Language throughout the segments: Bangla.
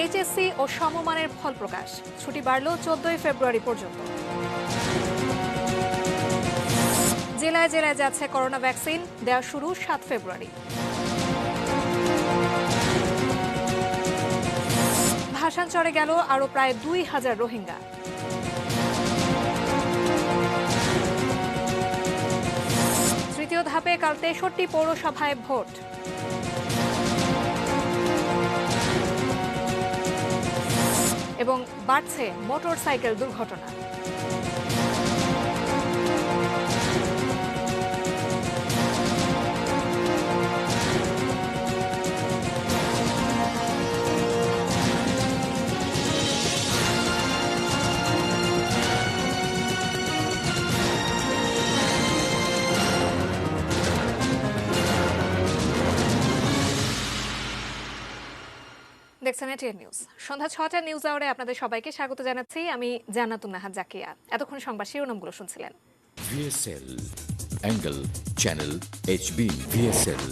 এইচএসসি ও সমমানের ফল প্রকাশ, ছুটি বাড়ল 14 ফেব্রুয়ারি পর্যন্ত। জেলায় জেলায় যাচ্ছে করোনা ভ্যাকসিন, দেওয়া শুরু 7 ফেব্রুয়ারি। ভাসানচরে গেল আরও প্রায় 2000 রোহিঙ্গা। তৃতীয় ধাপে কাল 63 পৌরসভায় ভোট। এবং বাড়ছে মোটরসাইকেল দুর্ঘটনা। দেখছেন এটিএন নিউজ। সন্ধ্যা 6টার নিউজ আওয়ারে আপনাদের সবাইকে স্বাগত জানাচ্ছি। আমি জান্নাতুন নাহার জাকিয়া। এতক্ষণ সংবাদ শিরোনামগুলো শুনছিলেন। VSL, Angle, Channel, HB, VSL,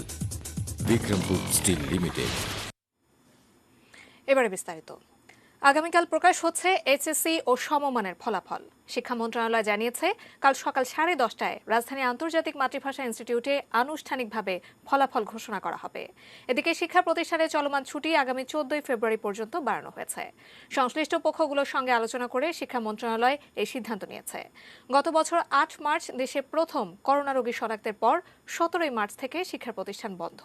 Bikrampur steel limited. এবারে বিস্তারিত। আগামীকাল প্রকাশ হচ্ছে এইচএসসি ও সমমানের ফলাফল। শিক্ষা মন্ত্রণালয় জানিয়েছে, কাল সকাল 10:30টায় রাজধানী আন্তর্জাতিক মাতৃভাষা ইনস্টিটিউটে আনুষ্ঠানিকভাবে ফলাফল ঘোষণা করা হবে। এদিকে শিক্ষা প্রতিষ্ঠানে চলমান ছুটি আগামী 14 ফেব্রুয়ারি পর্যন্ত বাড়ানো হয়েছে। সংশ্লিষ্ট পক্ষগুলোর সঙ্গে আলোচনা করে শিক্ষা মন্ত্রণালয় এই সিদ্ধান্ত নিয়েছে। গত বছর 8 মার্চ দেশে প্রথম করোনা রোগী শনাক্তের পর 17 মার্চ থেকে শিক্ষা প্রতিষ্ঠান বন্ধ।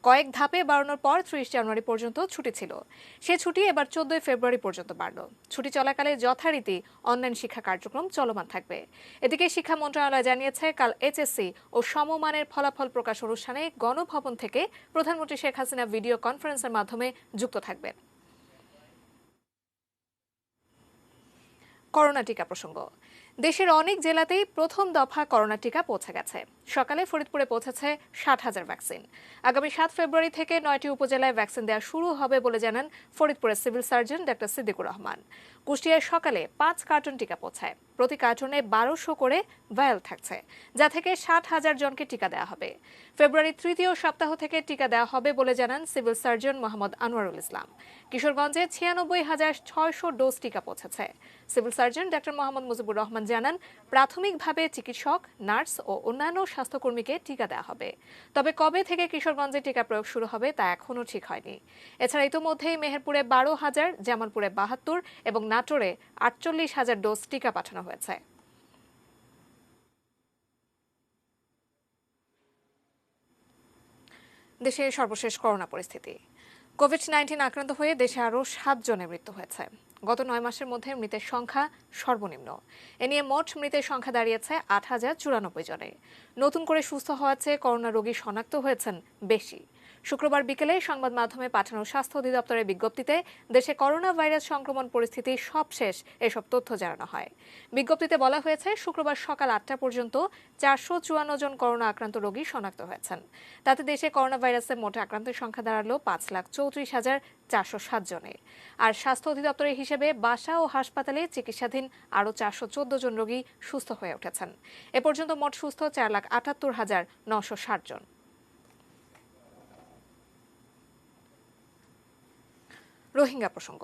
কয়েক ধাপে বাড়ানোর পর 30 জানুয়ারি পর্যন্ত ছুটি ছিল। সে ছুটি এবার 14 ফেব্রুয়ারি পর্যন্ত বাড়ল। ছুটি চলাকালে যথারীতি অনলাইন শিক্ষা কার্যক্রম চলমান থাকবে। এদিকে শিক্ষা মন্ত্রণালয় জানিয়েছে, কাল এইচএসসি ও সমমানের ফলাফল প্রকাশ অনুষ্ঠানে গণভবন থেকে প্রধানমন্ত্রী শেখ হাসিনা ভিডিও কনফারেন্সের মাধ্যমে যুক্ত থাকবেন। করোনা টিকা প্রসঙ্গ। দেশের অনেক জেলাতেই প্রথম দফা করোনা টিকা পৌঁছে গেছে। সকালে ফরিদপুরে পৌঁছেছে 60,000 ভ্যাকসিন। আগামী 7 ফেব্রুয়ারি থেকে 9টি উপজেলায় ভ্যাকসিন দেওয়া শুরু হবে বলে জানান ফরিদপুরের civil surgeon doctor Siddiqur Rahman. কুষ্টিয়ায় সকালে 5 কার্টন টিকা পৌঁছায়। প্রতি কার্টনে 1200 করে ভায়াল থাকছে, যা থেকে 60,000 জনকে টিকা দেওয়া হবে। ফেব্রুয়ারির তৃতীয় সপ্তাহ থেকে টিকা দেওয়া হবে বলে জানান civil surgeon Mohammad Anwarul Islam. কিশোরগঞ্জে 96,600 dose টিকা পৌঁছেছে। Civil surgeon doctor Mohammad Mujibur Rahman জানান, প্রাথমিকভাবে চিকিৎসক, নার্স ও অন্যান্য স্বাস্থ্যকর্মীকে টিকা দেওয়া হবে। তবে কবে থেকে কিশোরগঞ্জে টিকা প্রয়োগ শুরু হবে তা এখনও ঠিক হয়নি। এছাড়া ইতোমধ্যেই মেহেরপুরে 12,000, জামালপুরে 72 এবং নাটোরে 48,000 ডোজ টিকা পাঠানো হয়েছে। দেশের সর্বশেষ করোনা পরিস্থিতি। কোভিড-19 আক্রান্ত হয়ে দেশে আরও 7 জনের মৃত্যু হয়েছে। গত 9 মাসের মধ্যে মৃতের সংখ্যা সর্বনিম্ন। এ নিয়ে মোট মৃতের সংখ্যা দাঁড়িয়েছে 8,094 জনে। নতুন করে সুস্থ হওয়ার চেয়ে করোনা রোগী শনাক্ত হয়েছেন বেশি। শুক্রবার বিকেলে সংবাদ মাধ্যমে পাঠানো স্বাস্থ্য অধিদপ্তরের বিজ্ঞপ্তিতে দেশে করোনা ভাইরাস সংক্রমণ পরিস্থিতি সবশেষ এসব তথ্য জানানো হয়। বিজ্ঞপ্তিতে বলা হয়েছে, শুক্রবার সকাল 8টা পর্যন্ত 454 জন করোনা আক্রান্ত রোগী শনাক্ত হয়েছেন। তাতে দেশে করোনা ভাইরাসের মোট আক্রান্তের সংখ্যা দাঁড়ালো 5,34,407 জনে। আর স্বাস্থ্য অধিদপ্তরের হিসেবে বাসা ও হাসপাতালে চিকিৎসাধীন আরও 414 জন রোগী সুস্থ হয়ে উঠেছেন। এ পর্যন্ত মোট সুস্থ 4,78,960 জন। রোহিঙ্গা প্রসঙ্গ।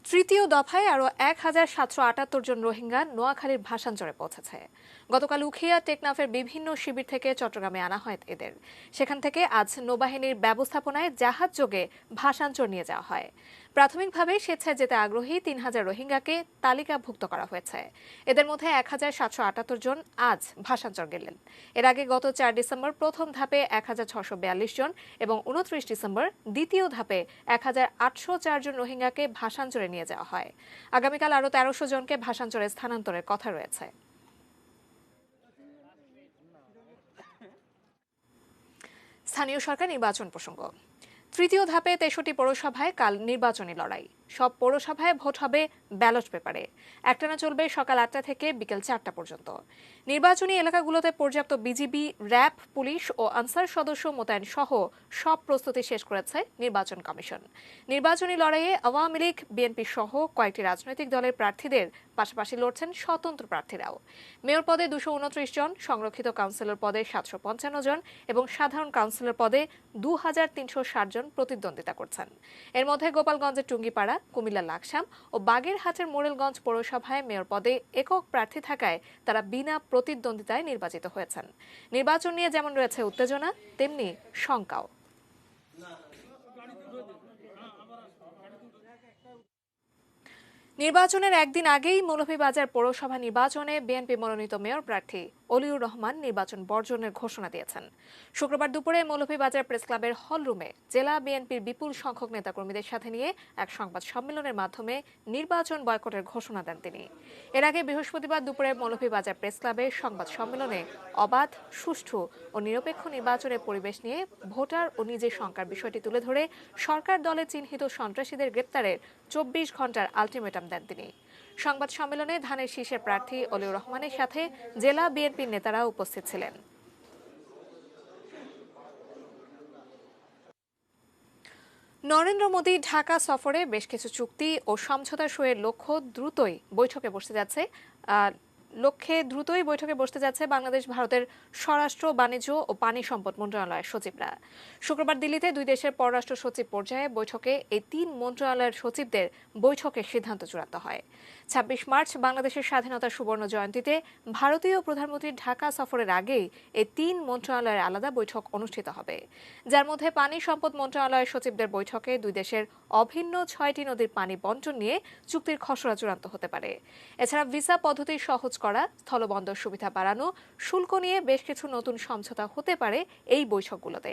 তৃতীয় দফায় আরও 1,778 জন রোহিঙ্গা নোয়াখালীর ভাসানচরে পৌঁছেছে। গতকাল উখিয়া, টেকনাফের বিভিন্ন শিবির থেকে চট্টগ্রামে আনা হয় এদের। সেখান থেকে আজ নৌবাহিনীর ব্যবস্থাপনায় জাহাজ যোগে ভাসানচর নিয়ে যাওয়া হয়। প্রাথমিকভাবে স্বেচ্ছায় যেতে আগ্রহী 3,000 রোহিঙ্গাকে তালিকাভুক্ত করা হয়েছে। এদের মধ্যে 1,778 জন আজ ভাসানচর গেলেন। এর আগে গত 4 ডিসেম্বর প্রথম ধাপে 1,642 জন এবং 29 ডিসেম্বর দ্বিতীয় ধাপে 1,804 জন রোহিঙ্গাকে ভাসানচরে নিয়ে যাওয়া হয়। আগামীকাল আরও 1300 জনকে ভাসানচরে স্থানান্তরের কথা রয়েছে। স্থানীয় সরকার নির্বাচন প্রসঙ্গ। তৃতীয় ধাপে 63 পৌরসভায় কাল নির্বাচনী লড়াই। সব পৌরসভায় ভোট হবে ব্যালট পেপারে। একটানা চলবে সকাল 8টা থেকে বিকেল 4টা পর্যন্ত। নির্বাচনী এলাকাগুলোতে পর্যাপ্ত বিজিবি, র্যাব, পুলিশ ও আনসার সদস্য মোতায়েন সহ সব প্রস্তুতি শেষ করেছে নির্বাচন কমিশন। নির্বাচনী লড়াইয়ে আওয়ামী লীগ, বিএনপি সহ কয়েকটি রাজনৈতিক দলের প্রার্থীদের পাশাপাশি লড়ছেন স্বতন্ত্র প্রার্থীরাও। মেয়র পদে 229 জন, সংরক্ষিত কাউন্সিলর পদে 755 জন এবং সাধারণ কাউন্সিলর পদে 2360 জন প্রতিদ্বন্দ্বিতা করছেন। এর মধ্যে গোপালগঞ্জের টুঙ্গিপাড়া, কুমিল্লার লাকসাম ও বাগেরহাটের মোরেলগঞ্জ পৌরসভায় মেয়র পদে একক প্রার্থী থাকায় তারা বিনা প্রতিদ্বন্দ্বিতায় নির্বাচিত হয়েছেন। নির্বাচন নিয়ে যেমন রয়েছে উত্তেজনা, তেমনি শঙ্কাও। নির্বাচনের একদিন আগেই মৌলভীবাজার পৌরসভা নির্বাচনে বিএনপি মনোনীত মেয়র প্রার্থী অলিউর রহমান নির্বাচন বর্জনের ঘোষণা দিয়েছেন। শুক্রবার দুপুরে মৌলভীবাজার প্রেস ক্লাবের হলরুমে জেলা বিএনপির বিপুল সংখ্যক নেতাকর্মীদের সাথে নিয়ে এক সংবাদ সম্মেলনের মাধ্যমে নির্বাচন বয়কটের ঘোষণা দেন তিনি। এর আগে বৃহস্পতিবার দুপুরে মৌলভীবাজার প্রেস ক্লাবের সংবাদ সম্মেলনে অবাধ, সুষ্ঠু ও নিরপেক্ষ নির্বাচনের পরিবেশ নিয়ে ভোটার ও নিজের শঙ্কার বিষয়টি তুলে ধরে সরকার দলে চিহ্নিত সন্ত্রাসীদের গ্রেপ্তারের 24 ঘন্টার আলটিমেটাম দেন তিনি। সংবাদ সম্মেলনে ধানের শীষের প্রার্থী অলিউর রহমানের সাথে জেলা বিএনপির নেতারা উপস্থিত ছিলেন। নরেন্দ্র মোদী ঢাকা সফরে বেশ কিছু চুক্তি ও সমঝোতা সইয়ের লক্ষ্যে দ্রুতই বৈঠকে বসতে যাচ্ছে বাংলাদেশ ভারতের স্বরাষ্ট্র, বাণিজ্য ও পানি সম্পদ মন্ত্রণালয়ের সচিবরা। শুক্রবার দিল্লিতে দুই দেশের পররাষ্ট্র সচিব পর্যায়ে বৈঠকে এই 3 মন্ত্রণালয়ের সচিবদের বৈঠকের সিদ্ধান্ত চূড়ান্ত হয়। 26 মার্চ বাংলাদেশের স্বাধীনতা সুবর্ণ জয়ন্তীতে ভারতীয় প্রধানমন্ত্রীর ঢাকা সফরের আগেই এই 3 মন্ত্রণালয়ের আলাদা বৈঠক অনুষ্ঠিত হবে, যার মধ্যে পানি সম্পদ মন্ত্রণালয়ের সচিবদের বৈঠকে দুই দেশের অভিন্ন 6টি নদীর পানি বণ্টন নিয়ে চুক্তির খসড়া চূড়ান্ত হতে পারে। এছাড়া ভিসা পদ্ধতি সহজ করা, স্থলবন্দর সুবিধা বাড়ানো, শুল্ক নিয়ে বেশ কিছু নতুন সমঝোতা হতে পারে এই বৈঠকগুলোতে।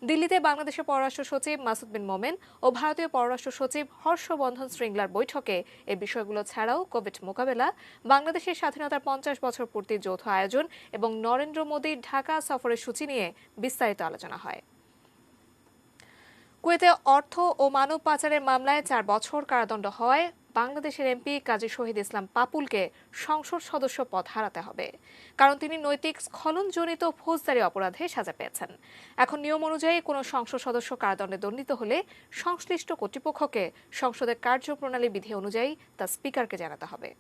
দিল্লিতে বাংলাদেশের পররাষ্ট্র সচিব মাসুদ বিন মোমেন ও ভারতীয় পররাষ্ট্র সচিব হর্ষবর্ধন শৃঙ্গলার বৈঠকে এই বিষয়গুলো ছাড়াও কোভিড মোকাবেলা, বাংলাদেশের স্বাধীনতার 50 বছর পূর্তির যৌথ আয়োজন এবং নরেন্দ্র মোদীর ঢাকা সফরের সূচি নিয়ে বিস্তারিত আলোচনা হয়। কুয়েতে অর্থ ও মানব পাচারের মামলায় 4 বছর কারাদণ্ড হওয়ায় বাংলাদেশের এমপি কাজী শহীদ ইসলাম পাপুলকে সংসদ সদস্য পদ হারাতে হবে, কারণ তিনি নৈতিক স্খলনজনিত ফৌজদারি অপরাধে সাজা পেয়েছেন। এখন নিয়ম অনুযায়ী কোনো সংসদ সদস্য কারাদণ্ডে দণ্ডিত হলে সংশ্লিষ্ট কর্তৃপক্ষকে সংসদের কার্যপ্রণালী বিধি অনুযায়ী তা স্পিকারকে জানাতে হবে।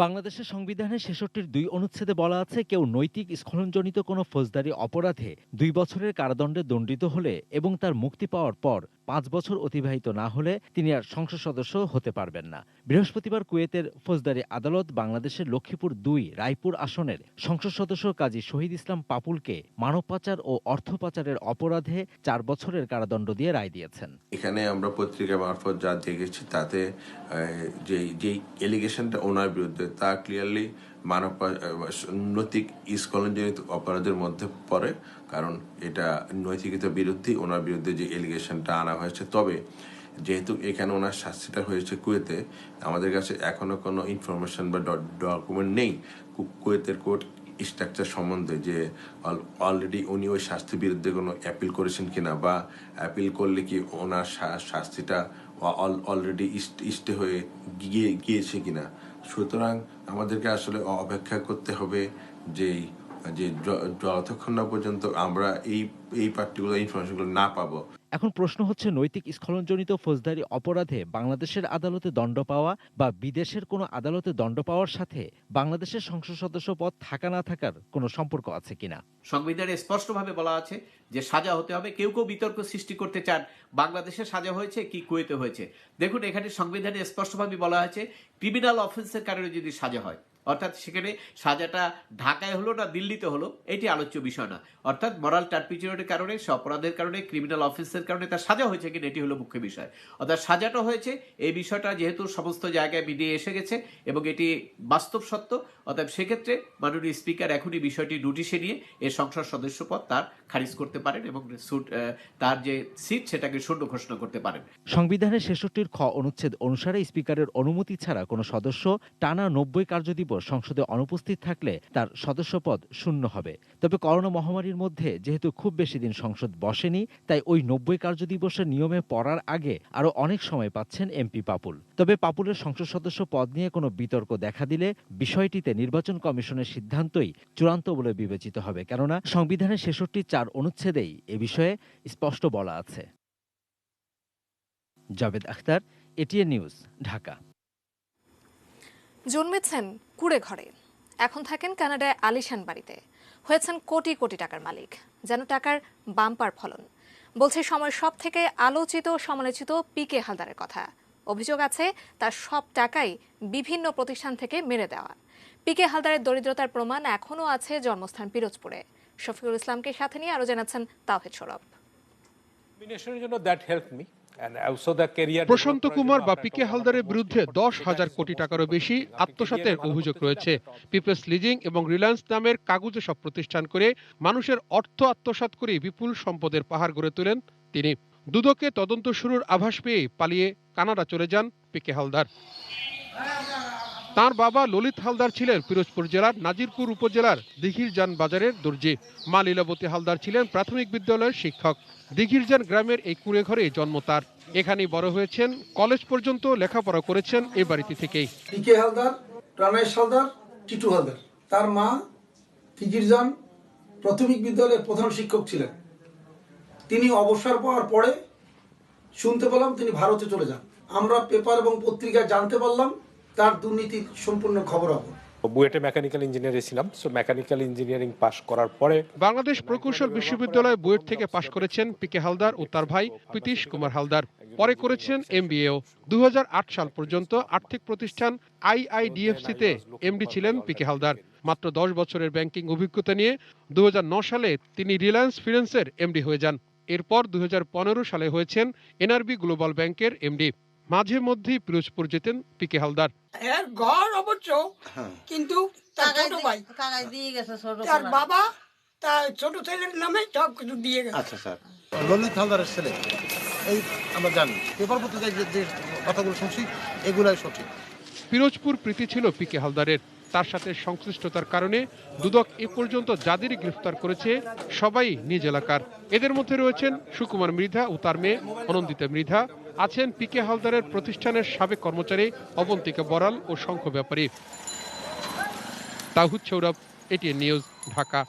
বাংলাদেশের সংবিধানের 66-র 2 অনুচ্ছেদে বলা আছে, কেউ নৈতিক স্খলনজনিত কোনো ফৌজদারি অপরাধে 2 বছরের কারাদণ্ডে দণ্ডিত হলে এবং তার মুক্তি পাওয়ার পর 5 বছর অতিবাহিত না হলে তিনি আর সংসদ সদস্য হতে পারবেন না। বৃহস্পতিবার কুয়েতের ফৌজদারি আদালত বাংলাদেশের লক্ষ্মীপুর 2 রায়পুর আসনের সংসদ সদস্য কাজী শহীদ ইসলাম পাপুলকে মানব পাচার ও অর্থ পাচারের অপরাধে 4 বছরের কারাদণ্ড দিয়ে রায় দিয়েছেন। এখানে আমরা পত্রিকা মারফত যা দেখেছি তাতে যে এলিগেশনটা ওনার বিরুদ্ধে তা ক্লিয়ারলি নৈতিক স্খলনজনিত অপরাধের মধ্যে পড়ে, কারণ এটা নৈতিকতার বিরুদ্ধে ওনার বিরুদ্ধে যে এলিগেশনটা আনা হয়েছে। তবে যেহেতু এখানে ওনার শাস্তিটা হয়েছে কুয়েতে, আমাদের কাছে এখনো কোনো ইনফরমেশন বা ডকুমেন্ট নেই কুয়েতের কোর্ট স্ট্রাকচার সম্বন্ধে, যে অলরেডি উনি ওই শাস্তির বিরুদ্ধে কোনো অ্যাপিল করেছেন কিনা, বা অ্যাপিল করলে কি ওনার শাস্তিটা অলরেডি স্টে হয়ে গিয়েছে কিনা। সুতরাং আমাদেরকে আসলে অপেক্ষা করতে হবে যে যতক্ষণ না পর্যন্ত আমরা এই পার্টিকুলার ইনফরমেশনগুলো না পাবো। এখন প্রশ্ন হচ্ছে, নৈতিক স্খলনজনিত ফৌজদারি অপরাধে বাংলাদেশের আদালতে দণ্ড পাওয়া বা বিদেশের কোনো আদালতে দণ্ড পাওয়ার সাথে বাংলাদেশের সংসদ সদস্য পদ থাকা না থাকার কোনো সম্পর্ক আছে কিনা। সংবিধানে স্পষ্টভাবে বলা আছে যে সাজা হতে হবে। কেউ কেউ বিতর্ক সৃষ্টি করতে চান বাংলাদেশে সাজা হয়েছে কি কুয়েতে হয়েছে। দেখুন, এখানে সংবিধানে স্পষ্টভাবে বলা আছে ক্রিমিনাল অফেন্সের কারণে যদি সাজা হয়, অর্থাৎ সেখানে সাজাটা ঢাকায় হলো না দিল্লিতে হলো, এটি আলোচ্য বিষয় না। অর্থাৎ মরাল টার্পিচুরিটির কারণে, সে অপরাধের কারণে, ক্রিমিনাল অফেন্সের কারণে তার সাজা হয়েছে কিনা, এটি হলো মুখ্য বিষয়। অর্থাৎ সাজাটা হয়েছে, এই বিষয়টা যেহেতু সমস্ত জায়গায় মিডিয়ে এসে গেছে এবং এটি বাস্তব সত্য, অর্থাৎ সেক্ষেত্রে মাননীয় স্পিকার এখনই বিষয়টি নোটিশে নিয়ে এর সংসদ সদস্য পদ তার খারিজ করতে পারেন এবং তার যে সিট সেটাকে শূন্য ঘোষণা করতে পারেন। সংবিধানের 66-র খ অনুচ্ছেদ অনুসারে স্পিকারের অনুমতি ছাড়া কোনো সদস্য টানা 90 কার্যদিবস সংসদে অনুপস্থিত থাকলে তার সদস্যপদ শূন্য হবে। তবে করোনা মহামারীর মধ্যে যেহেতু খুব বেশি বেশি দিন সংসদ বসেনি, তাই ওই 90 কার্যদিবসের নিয়মে পড়ার আগে আরও অনেক সময় পাচ্ছেন এমপি পাপুল। তবে পাপুলের সংসদ সদস্য পদ নিয়ে কোনো বিতর্ক দেখা দিলে বিষয়টিতে নির্বাচন কমিশনের সিদ্ধান্তই চূড়ান্ত বলে বিবেচিত হবে, কেননা সংবিধানের 66(4) অনুচ্ছেদেই এ বিষয়ে স্পষ্ট বলা আছে। Javed Akhtar, ATN news, Dhaka. জন্মেছেন কুড়ে ঘরে, এখন থাকেন কানাডায় আলিশান বাড়িতে, হয়েছেন কোটি কোটি টাকার মালিক, যেন টাকার বাম্পার ফলন। বলছে সময়ের সব থেকে আলোচিত সমালোচিত পিকে হালদারের কথা। অভিযোগ আছে তার সব টাকাই বিভিন্ন প্রতিষ্ঠান থেকে মেরে দেওয়া। পিকে হালদারের দরিদ্রতার প্রমাণ এখনও আছে জন্মস্থান পিরোজপুরে। শফিকুল ইসলামকে সাথে নিয়ে আরো জানাচ্ছেন তাওহিদ সরব। প্রশান্ত কুমার বা পিকে হালদারের বিরুদ্ধে 10,000 কোটি টাকারও বেশি আত্মসাতের অভিযোগ রয়েছে। পিপলস লিজিং এবং রিলায়েন্স নামের কাগজে সব প্রতিষ্ঠান করে মানুষের অর্থ আত্মসাৎ করে বিপুল সম্পদের পাহাড় গড়ে তোলেন তিনি। দুদকে তদন্ত শুরুর আভাস পেয়ে পালিয়ে কানাডা চলে যান পিকে হালদার। তার বাবা ললিত হালদার ছিলেন পিরোজপুর জেলার নাজিরপুর উপজেলার দিঘিরজান বাজারের দর্জি। মা লীলাবতী হালদার ছিলেন প্রাথমিক বিদ্যালয়ের শিক্ষক। দিঘিরজান গ্রামের এই কুঁড়ে ঘরে জন্ম তার। এখানেই বড় হয়েছেন, কলেজ পর্যন্ত লেখাপড়া করেছেন এই বাড়িতে থেকেই। পিকে হালদার, প্রাণেশ হালদার, টিটু হালদার। তার মা দিঘিরজান প্রাথমিক বিদ্যালয়ের প্রধান শিক্ষক ছিলেন। তিনি অবসর পাওয়ার পরে শুনতে পেলাম তিনি ভারতে চলে যান। আমরা পেপার এবং পত্রিকায় জানতে পারলাম তার দুর্নীতির সম্পূর্ণ খবরাখবর। বুয়েটে মেকানিক্যাল ইঞ্জিনিয়ারে ছিলাম, সো মেকানিক্যাল ইঞ্জিনিয়ারিং পাশ করার পরে বাংলাদেশ প্রকৌশল বিশ্ববিদ্যালয় বুয়েট থেকে পাশ করেছেন পিকে হালদার ও তার ভাই প্রীতিশ কুমার হালদার। পরে করেছেন এমবিএও। 2008 সাল পর্যন্ত আর্থিক প্রতিষ্ঠান আইআইডিএফসিতে এমডি ছিলেন পিকে হালদার। মাত্র 10 বছরের ব্যাংকিং অভিজ্ঞতা নিয়ে 2009 সালে তিনি রিলায়েন্স ফিন্যান্সের এমডি হয়ে যান। এরপর 2015 সালে হয়েছেন এনআরবি গ্লোবাল ব্যাংকের এমডি। মাঝে মধ্যেই পিরোজপুর যেতেন পিকে হালদার। এর ঘর অবশ্য, কিন্তু তার ছোট ভাই তার বাবা তার ছোট ছেলের নামে সব কিছু দিয়ে গেছে। আচ্ছা স্যার, ললিত হালদারের ছেলে, এই আমরা জানি পেপার পত্রিকায় যে কথাগুলো শুনছি এগুলাই সঠিক। পিরোজপুর প্রীতি ছিল পিকে হালদারের। তার সাথে সংশ্লিষ্টতার কারণে দুদক এ পর্যন্ত যাদেরই গ্রেফতার করেছে সবাই নিজ এলাকার। এদের মধ্যে রয়েছেন সুকুমার মৃধা ও তার মেয়ে অনন্দিতা মৃধা, আছেন পিকে হালদারের প্রতিষ্ঠানের সাবেক কর্মচারী অবন্তিকা বড়াল ও শঙ্খ ব্যাপারী। তাহিদ সৌরভ, এটিএন নিউজ, ঢাকা।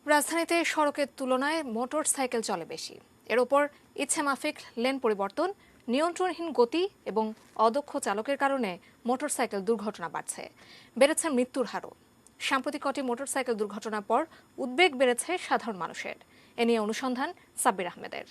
রাজধানীতে সড়কের তুলনায় মোটর সাইকেল চলে বেশি। এর ওপর ইচ্ছেমাফিক লেন পরিবর্তন, নিয়ন্ত্রণহীন গতি এবং অদক্ষ চালকের কারণে মোটরসাইকেল দুর্ঘটনা বাড়ছে। বেড়েছে মৃত্যুর হারও। সাম্প্রতিক কটি মোটরসাইকেল দুর্ঘটনার পর উদ্বেগ বেড়েছে সাধারণ মানুষের। এ নিয়ে অনুসন্ধান সাব্বির আহমেদের।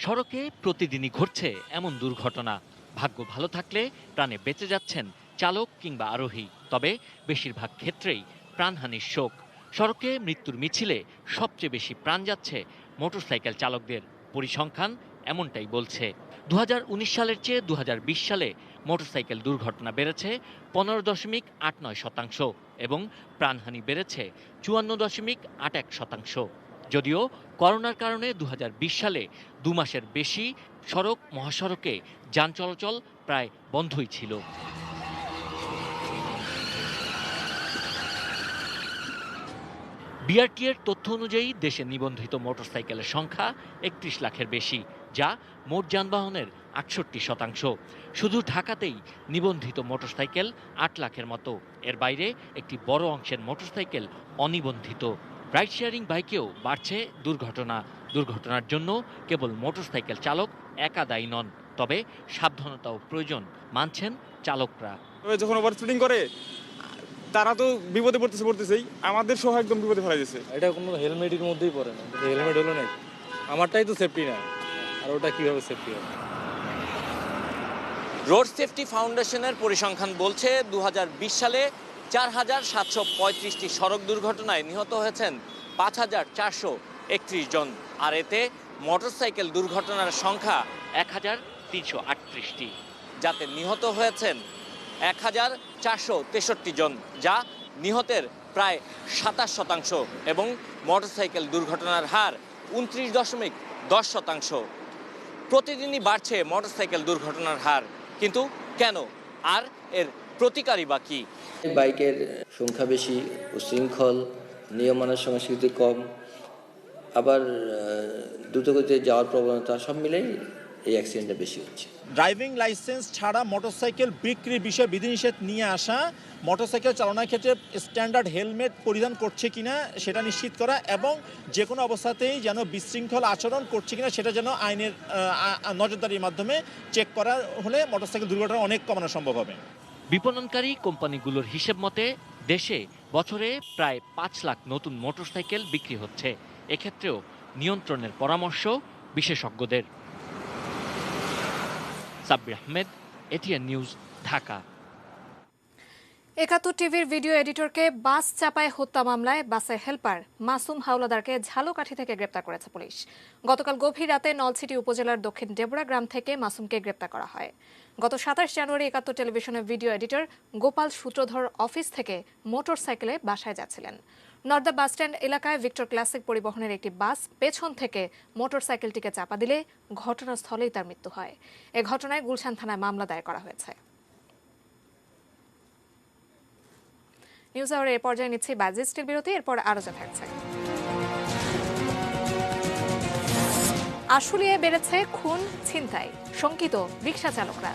সড়কে প্রতিদিনই ঘটছে এমন দুর্ঘটনা। ভাগ্য ভালো থাকলে প্রাণে বেঁচে যাচ্ছেন চালক কিংবা আরোহী, তবে বেশিরভাগ ক্ষেত্রেই প্রাণহানির শোক। সড়কে মৃত্যুর মিছিলে সবচেয়ে বেশি প্রাণ যাচ্ছে মোটরসাইকেল চালকদের। পরিসংখ্যান এমনটাই বলছে। 2019 সালের চেয়ে 2020 সালে মোটরসাইকেল দুর্ঘটনা বেড়েছে 15.89% এবং প্রাণহানি বেড়েছে 54.81%। যদিও করোনার কারণে 2020 সালে 2 মাসের বেশি সড়ক মহাসড়কে যান চলাচল প্রায় বন্ধই ছিল। বিআরটি এর তথ্য অনুযায়ী দেশে নিবন্ধিত মোটরসাইকেলের সংখ্যা 31 লাখের বেশি, যা মোট যানবাহনের 68%। শুধু ঢাকাতেই নিবন্ধিত মোটরসাইকেল 8 লাখের মতো। এর বাইরে একটি বড় অংশের মোটরসাইকেল অনিবন্ধিত। রাইড শেয়ারিং বাইকেও বাড়ছে দুর্ঘটনা। দুর্ঘটনার জন্য কেবল মোটরসাইকেল চালক একা দায়ী নন, তবে সাবধানতাও প্রয়োজন মানছেন চালকরা। যখন ওভার স্পিডিং করে তারা তো বিপদে পড়তেছেই, আমাদের সহ একদম বিপদে ফেলা দিয়েছে। এটা কোনো হেলমেটের মধ্যেই পড়ে না, হেলমেট হলো না, আমারটাই তো সেফটি না, আর ওটা কিভাবে সেফটি হবে? রোড সেফটি ফাউন্ডেশনের পরিসংখ্যান বলছে 2020 সালে 4,735টি সড়ক দুর্ঘটনায় নিহত হয়েছেন 5,431 জন, আর এতে মোটরসাইকেল দুর্ঘটনার সংখ্যা 1,338টি, যাতে নিহত হয়েছেন 1,463 জন, যা নিহতের প্রায় 27% এবং মোটরসাইকেল দুর্ঘটনার হার 29.10%। প্রতিদিনই বাড়ছে মোটরসাইকেল দুর্ঘটনার হার, কিন্তু কেন? আর এর প্রতিকারই বা কি? বাইকের সংখ্যা বেশি, উশৃঙ্খল, নিয়ম মানার সংস্কৃতি কম, আবার দ্রুতগতিতে যাওয়ার প্রবণতা, সব মিলেই এই অ্যাক্সিডেন্টটা বেশি হচ্ছে। ড্রাইভিং লাইসেন্স ছাড়া মোটরসাইকেল বিক্রির বিষয়ে বিধিনিষেধ নিয়ে আসা, মোটরসাইকেল চালানোর ক্ষেত্রে স্ট্যান্ডার্ড হেলমেট পরিধান করছে কিনা সেটা নিশ্চিত করা, এবং যে কোনো অবস্থাতেই যেন বিশৃঙ্খল আচরণ করছে কিনা সেটা যেন আইনের নজরদারির মাধ্যমে চেক করা হলে মোটরসাইকেল দুর্ঘটনা অনেক কমানো সম্ভব হবে। বিপণনকারী কোম্পানিগুলোর হিসেব মতে দেশে বছরে প্রায় 5 লাখ নতুন মোটরসাইকেল বিক্রি হচ্ছে। এক্ষেত্রেও নিয়ন্ত্রণের পরামর্শ বিশেষজ্ঞদের। Sabbir Ahmed, ATN news, Dhaka. ৭১ টিভির ভিডিও এডিটরকে বাস চাপায় হত্যা মামলায় বাসের হেলপার মাসুম হাওলাদারকে ঝালকাঠি থেকে গ্রেপ্তার করেছে পুলিশ। গতকাল গভীর রাতে নলছিটি উপজেলার দক্ষিণ ডেবরা গ্রাম থেকে মাসুমকে গ্রেপ্তার করা হয়। গত ২৭ জানুয়ারি ৭১ টেলিভিশনের ভিডিও এডিটর গোপাল সূত্রধর অফিস থেকে মোটরসাইকেলে বাসায় যাচ্ছিলেন। নর্দা বাসস্ট্যান্ড এলাকায় ভিক্টর ক্লাসিক পরিবহনের একটি বাস পেছন থেকে মোটরসাইকেলটিকে চাপা দিলে ঘটনাস্থলেই তার মৃত্যু হয়। এ ঘটনায় গুলশান থানায় মামলা দায়ের করা হয়েছে। নিউজ আওয়ারে এ পর্যায়ে নিচ্ছি বাজিস্টের বিরতি, এরপর আরো যা থাকছে। আশুলিয়ায় বেড়েছে খুন, ছিনতাই, শঙ্কিত রিকশা চালকরা।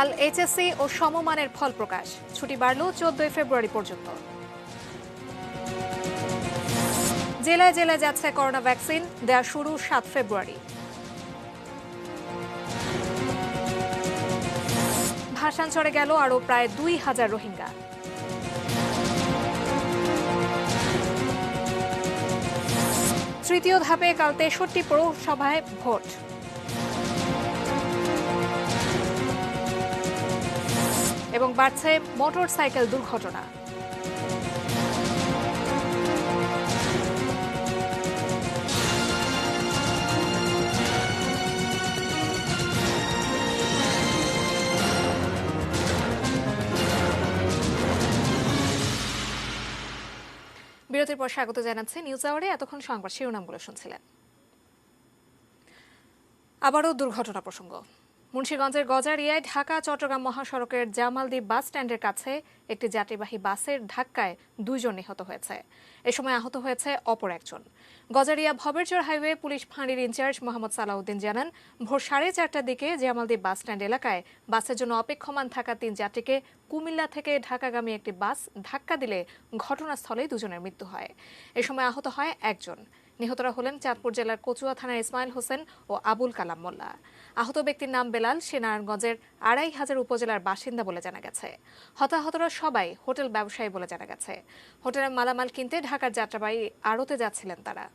কাল এইচএসসি ও সমমানের ফল প্রকাশ, ছুটি বাড়ল 14 ফেব্রুয়ারি পর্যন্ত। জেলায় জেলায় যাচ্ছে করোনা ভ্যাকসিন, দেয়া শুরু 7 ফেব্রুয়ারি। ভাসান চড়ে গেল আরও প্রায় 2000 রোহিঙ্গা। তৃতীয় ধাপে কাল 63 পৌরসভায় ভোট। এবং বাড়ছে মোটরসাইকেল দুর্ঘটনা। বিরতির পর স্বাগত জানাচ্ছি নিউজ আওয়ারে। এতক্ষণ সংবাদ শিরোনামগুলো শুনছিলেন। আবারও দুর্ঘটনা প্রসঙ্গ। মুন্সিগঞ্জের গজারিয়ায় ঢাকা চট্টগ্রাম মহাসড়কের জামালদ্বীপ বাস স্ট্যান্ডের কাছে একটি যাত্রীবাহী বাসের ধাক্কায় 2 জন নিহত হয়েছে। এ সময় আহত হয়েছে অপর একজন। গজারিয়া ভবেরচর হাইওয়ে পুলিশ ফাঁড়ির ইনচার্জ মোহাম্মদ সালাউদ্দিন জানান, ভোর 4:30টার দিকে জামালদ্বীপ বাস স্ট্যান্ড এলাকায় বাসের জন্য অপেক্ষমান থাকা 3 যাত্রীকে কুমিল্লা থেকে ঢাকাগামী একটি বাস ধাক্কা দিলে ঘটনাস্থলেই 2 জনের মৃত্যু হয়। এ সময় আহত হয় একজন। নিহতরা হলেন চাঁদপুর জেলার কচুয়া থানার ইসমাইল হোসেন ও আবুল কালাম মোল্লা। আহত ব্যক্তির নাম বেলাল, সে নারায়ণগঞ্জের 2500 উপজেলার বাসিন্দা বলে জানা গেছে। হতাহতরা সবাই হোটেল ব্যবসায়ী বলে জানা গেছে। হোটেলের মালামাল কিনতে ঢাকার যাত্রাবাহী আড়তে যাচ্ছিলেন তারা।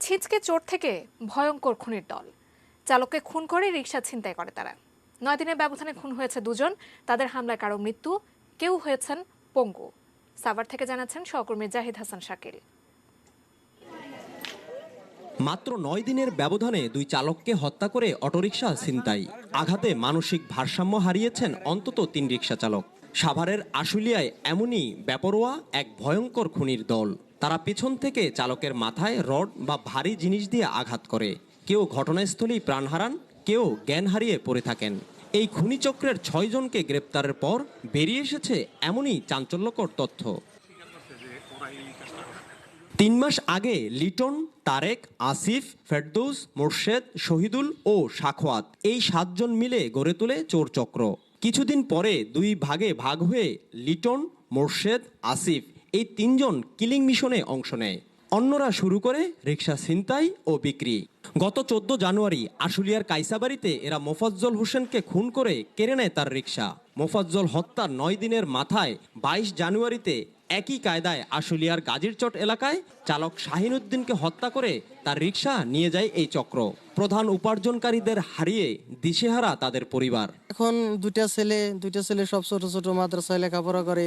ছিচকে চোর থেকে ভয়ঙ্কর খুনির দল। চালককে খুন করে রিকশা ছিনতাই করে তারা। 9 দিনের ব্যবধানে খুন হয়েছে 2 জন। তাদের হামলায় কারো মৃত্যু, কেউ হয়েছেন পঙ্গু। সাভার থেকে জানাচ্ছেন সহকর্মী জাহিদ হাসান শাকিল। মাত্র 9 দিনের ব্যবধানে 2 চালককে হত্যা করে অটোরিকশা ছিনতাই। আঘাতে মানসিক ভারসাম্য হারিয়েছেন অন্তত 3 রিকশা চালক। সাভারের আশুলিয়ায় এমনই বেপরোয়া এক ভয়ঙ্কর খুনির দল। তারা পেছন থেকে চালকের মাথায় রড বা ভারী জিনিস দিয়ে আঘাত করে। কেউ ঘটনাস্থলেই প্রাণ হারান, কেউ জ্ঞান হারিয়ে পড়ে থাকেন। এই খুনি চক্রের 6 জনকে গ্রেপ্তারের পর বেরিয়ে এসেছে এমনই চাঞ্চল্যকর তথ্য। 3 মাস আগে লিটন, তারেক, আসিফ, ফেরদৌস, মোর্শেদ, শহীদুল ও সাখওয়াত এই 7 জন মিলে গড়ে তোলে চোর চক্র। কিছুদিন পরে 2 ভাগে ভাগ হয়ে লিটন, মোর্শেদ, আসিফ এই 3 জন কিলিং মিশনে অংশ নেয়। অন্যরা শুরু করে রিকশা ছিনতাই ও বিক্রি। গত 14 জানুয়ারি আশুলিয়ার কাইসাবাড়িতে এরা মোফাজ্জল হোসেনকে খুন করে কেড়ে নেয় তার রিকশা। মোফাজ্জল হত্যার 9 দিনের মাথায় 22 জানুয়ারিতে একই কায়দায় আশুলিয়ার গাজীরচট এলাকায় চালক শাহিন উদ্দিনকে হত্যা করে তার রিকশা নিয়ে যায় এই চক্র। প্রধান উপার্জনকারীদের হারিয়ে দিশেহারা তাদের পরিবার। এখন দুইটা ছেলে সব ছোট ছোট মাদ্রাসায় লেখাপড়া করে,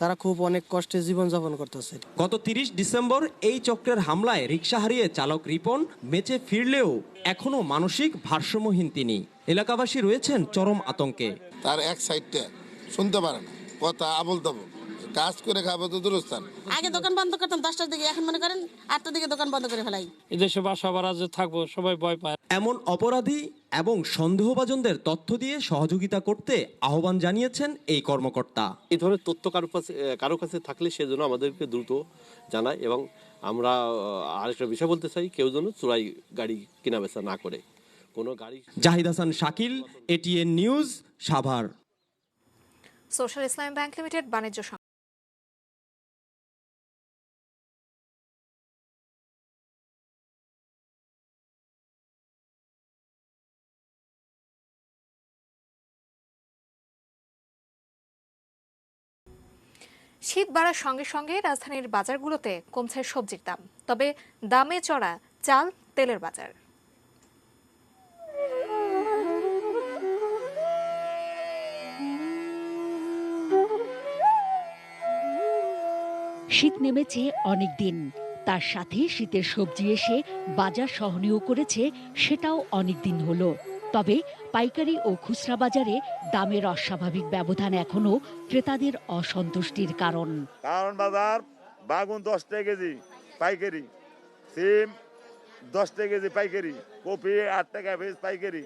তারা খুব অনেক কষ্টে জীবনযাপন করতেছে। গত 30 ডিসেম্বর এই চক্রের হামলায় রিকশা হারিয়ে চালক রিপন বেঁচে ফিরলেও এখনো মানসিক ভারসাম্যহীন তিনি। এলাকাবাসী রয়েছেন চরম আতঙ্কে। তার এক সাইডটা শুনতে পারে না, কথা আবল তাবল, কাজ করে খাবো তো দূরস্থান। আগে দোকান বন্ধ করতাম 10টার দিকে, এখন মনে করেন 8টার দিকে দোকান বন্ধ করে ফেলাই। এদেশে বাসা বাড়া যে থাকবো সবাই ভয় পায়। এমন অপরাধী এবং সন্দেহভাজনদের তথ্য দিয়ে সহযোগিতা করতে আহ্বান জানিয়েছেন এই কর্মকর্তা। এই ধরনের তথ্য কারো কাছে থাকলে সেজন্য আমাদেরকে দ্রুত জানায়, এবং আমরা আরেকটা বিষয় বলতে চাই, কেউ যেন চোরাই গাড়ি কেনা বেচা না করে। কোনো গাড়ি। Zahid Hasan Shakil, ATN news, Savar. Social Islam bank limited বাণিজ্য শীত বাড়ার সঙ্গে সঙ্গে রাজধানীর বাজারগুলোতে কমছে সবজির দাম, তবে দামে চড়া চাল, তেলের বাজার। শীত নেমেছে অনেক দিন, তার সাথে শীতের সবজি এসে বাজার সহনীয় করেছে, সেটাও অনেক দিন হলো। তবে পাইকারি ও খুচরা বাজারে দামের অস্বাভাবিক ব্যবধান এখনো ক্রেতাদের অসন্তুষ্টির কারণ। কারণ বাজার বাগুন 10 টাকা কেজি পাইকারি, সিম 10 টাকা কেজি পাইকারি, কপি 8 টাকা পিস পাইকারি।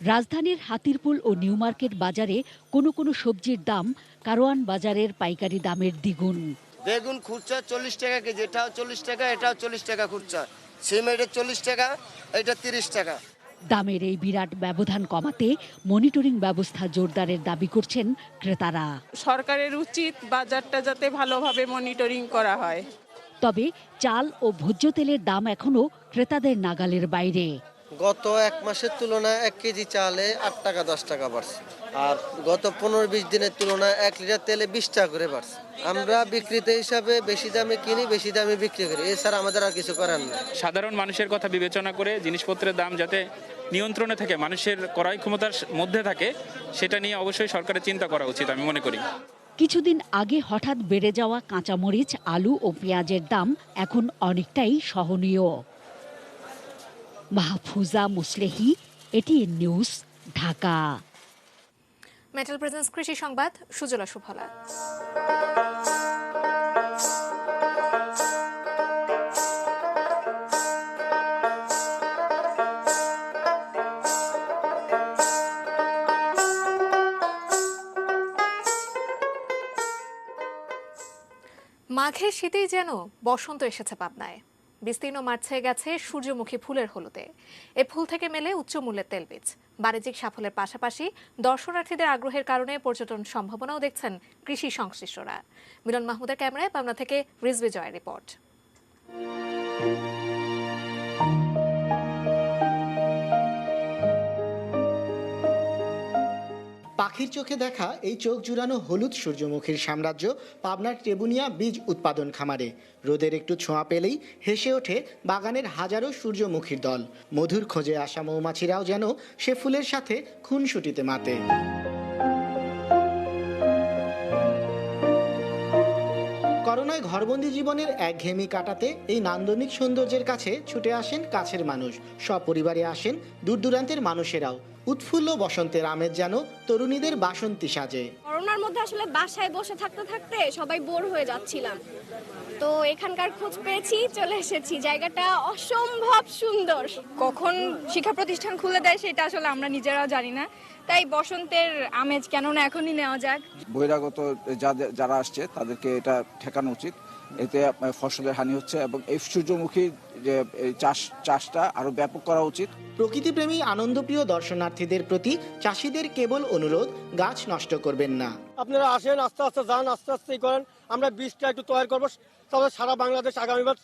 রাজধানীর হাতিরপুল ও নিউ মার্কেট বাজারে কোনো কোনো সবজির দাম কারওয়ান বাজারের পাইকারি দামের দ্বিগুণ। বেগুন খুচরা 40 টাকা কেজি, এটাও 40 টাকা, এটাও 40 টাকা খুচরা। সিম এটা 40 টাকা, এটা 30 টাকা। দামের এই বিরাট ব্যবধান কমাতে মনিটরিং ব্যবস্থা জোরদারের দাবি করছেন ক্রেতারা। সরকারের উচিত বাজারটা যাতে ভালোভাবে মনিটরিং করা হয়। তবে চাল ও ভোজ্য তেলের দাম এখনো ক্রেতাদের নাগালের বাইরে। গত এক মাসের তুলনায় 1 কেজি চালে 8 টাকা 10 টাকা বাড়ছে, আর গত 15-20 দিনের তুলনায় 1 লিটার তেলে 20 টাকা করে বাড়ছে। আমরা বিক্রেতা হিসাবে বেশি দামে কিনি, বেশি দামে বিক্রি করি, এছাড়া আমাদের আর কিছু করার নেই। সাধারণ মানুষের কথা বিবেচনা করে জিনিসপত্রের দাম যাতে নিয়ন্ত্রণে থাকে, মানুষের ক্রয় ক্ষমতার মধ্যে থাকে, সেটা নিয়ে অবশ্যই সরকারের চিন্তা করা উচিত আমি মনে করি। কিছুদিন আগে হঠাৎ বেড়ে যাওয়া কাঁচামরিচ, আলু ও পেঁয়াজের দাম এখন অনেকটাই সহনীয়। Mahfuza Muslehi, ATN news, Dhaka. Metal presence কৃষি সংবাদ, সুজলা সুফলা। মাঘের শীতেই যেন বসন্ত এসেছে পাবনায়। বিস্তীর্ণ মাঠ ছেয়ে গেছে সূর্যমুখী ফুলের হলুদে। এ ফুল থেকে মেলে উচ্চ মূল্যের তেলবীজ। বাণিজ্যিক সাফল্যের পাশাপাশি দর্শনার্থীদের আগ্রহের কারণে পর্যটন সম্ভাবনাও দেখছেন কৃষি সংশ্লিষ্টরা। মিলন মাহমুদের ক্যামেরায় পাবনা থেকে রিজভি জয়ের রিপোর্ট। পাখির চোখে দেখা এই চোখ জুড়ানো হলুদ সূর্যমুখীর সাম্রাজ্য পাবনার টেবুনিয়া বীজ উৎপাদন খামারে। রোদের একটু ছোঁয়া পেলেই হেসে ওঠে বাগানের হাজারো সূর্যমুখীর দল। মধুর খোঁজে আসা মৌমাছিরাও যেন সে ফুলের সাথে খুনসুটিতে মাতে। করোনায় ঘরবন্দি জীবনের একঘেয়েমি কাটাতে এই নান্দনিক সৌন্দর্যের কাছে ছুটে আসেন কাছের মানুষ। সপরিবারে আসেন দূর দূরান্তের মানুষেরাও। উৎফুল্ল বসন্তের আমেজ যেন তরুণীদের বাসন্তী সাজে। করোনার মধ্যে আসলে বাসায় বসে থাকতে থাকতে সবাই বোর হয়ে যাচ্ছিলাম, তো এখানকার খোঁজ পেয়েছি, চলে এসেছি। জায়গাটা অসম্ভব সুন্দর। কখন শিক্ষা প্রতিষ্ঠান খুলে দেয় সেটা আসলে আমরা নিজেরাও জানি না, তাই বসন্তের আমেজ কেন না এখনই নেওয়া যাক। বহিরাগত যারা আসছে তাদেরকে এটা ঠেকানো উচিত, এতে ফসলের হানি হচ্ছে, এবং এই সূর্যমুখী যে চাষটা আরো ব্যাপক করা উচিত। প্রকৃতিপ্রেমী আনন্দপ্রিয় দর্শনার্থীদের প্রতি চাষিদের কেবল অনুরোধ, গাছ নষ্ট করবেন না। আপনারা আসেন, আস্তে আস্তে যান, আস্তে আস্তেই করেন। আমরা বীজটা একটু তৈরি করবো, তাহলে সারা বাংলাদেশ আগামীবার